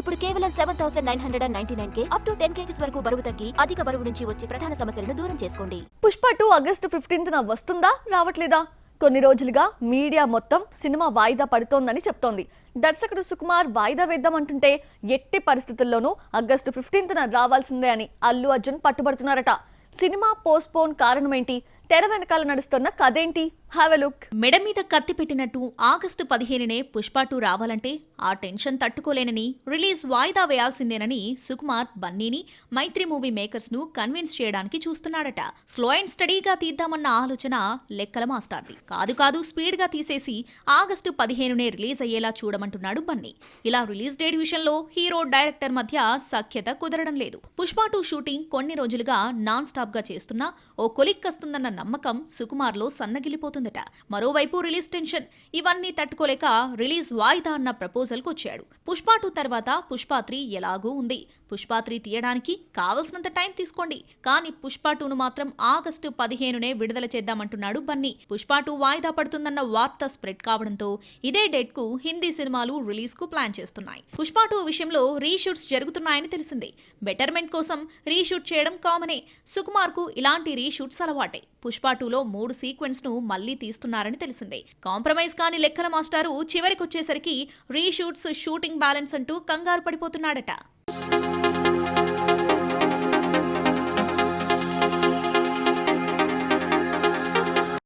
ఇప్పుడు కేవలం 7,999 up to 10 kgs వరకు బరువు తగ్గి అధిక బరువు నుంచి వచ్చే ప్రధాన సమస్యలను దూరం చేసుకోండి. పుష్ప 2 ఆగస్టు 15న వస్తుందా రావట్లేదా? కొన్ని రోజులుగా మీడియా మొత్తం సినిమా వాయిదా పడుతోందని చెప్తోంది. దర్శకుడు సుకుమార్ వాయిదా వేద్దామంటుంటే ఎట్టి పరిస్థితుల్లోనూ ఆగస్టు 15న రావాల్సిందే అని అల్లు అర్జున్ పట్టుబడుతున్నారట. సినిమా పోస్ట్పోన్ కారణమేంటి? తెర వెనకాల నడుస్తున్న కథేంటి? Have a look. మెడ మీద కత్తి పెట్టినట్టు ఆగస్టు 15నే పుష్ప 2 రావాలంటే ఆ టెన్షన్ తట్టుకోలేనని, రిలీజ్ వాయిదా వేయాల్సిందేనని సుకుమార్ బన్నీని, మైత్రి మూవీ మేకర్స్ ను కన్విన్స్ చేయడానికి చూస్తున్నాడట. స్లో అండ్ స్టడీగా తీద్దామన్న ఆలోచన లెక్కల మాస్టార్ది. కాదు స్పీడ్ గా తీసేసి ఆగస్టు 15నే రిలీజ్ అయ్యేలా చూడమంటున్నాడు బన్నీ. ఇలా రిలీజ్ డేట్ విషయంలో హీరో డైరెక్టర్ మధ్య సఖ్యత కుదరడం లేదు. పుష్ప 2 షూటింగ్ కొన్ని రోజులుగా నాన్ స్టాప్ గా చేస్తున్నా ఓ కొలిక్కస్తుందన్న నమ్మకం సుకుమార్ లో సన్నగిలిపోతుందట. మరోవైపు రిలీజ్ టెన్షన్, ఇవన్నీ తట్టుకోలేక రిలీజ్ వాయిదా అన్న ప్రపోజల్ కు వచ్చాడు. పుష్ప 2 తర్వాత పుష్ప 3 ఎలాగూ ఉంది. పుష్ప 3 తీయడానికి కావలసినంత టైం తీసుకోండి, కానీ పుష్ప 2ను మాత్రం ఆగస్టు 15నే విడుదల చేద్దామంటున్నాడు బన్నీ. పుష్ప 2 వాయిదా పడుతుందన్న వార్త స్ప్రెడ్ కావడంతో ఇదే డేట్ కు హిందీ సినిమాలు రిలీజ్ కు ప్లాన్ చేస్తున్నాయి. పుష్ప 2 విషయంలో రీషూట్స్ జరుగుతున్నాయని తెలిసిందే. బెటర్మెంట్ కోసం రీషూట్ చేయడం కామనే. సుకుమార్ కు ఇలాంటి రీషూట్స్ అలవాటే. పుష్ప 2లో 3 సీక్వెన్స్ ను మళ్లీ తీస్తున్నారని తెలిసిందే. కాంప్రమైజ్ కాని లెక్కల మాస్టారు చివరికొచ్చేసరికి రీషూట్స్, షూటింగ్ బ్యాలెన్స్ అంటూ కంగారు పడిపోతున్నాడట.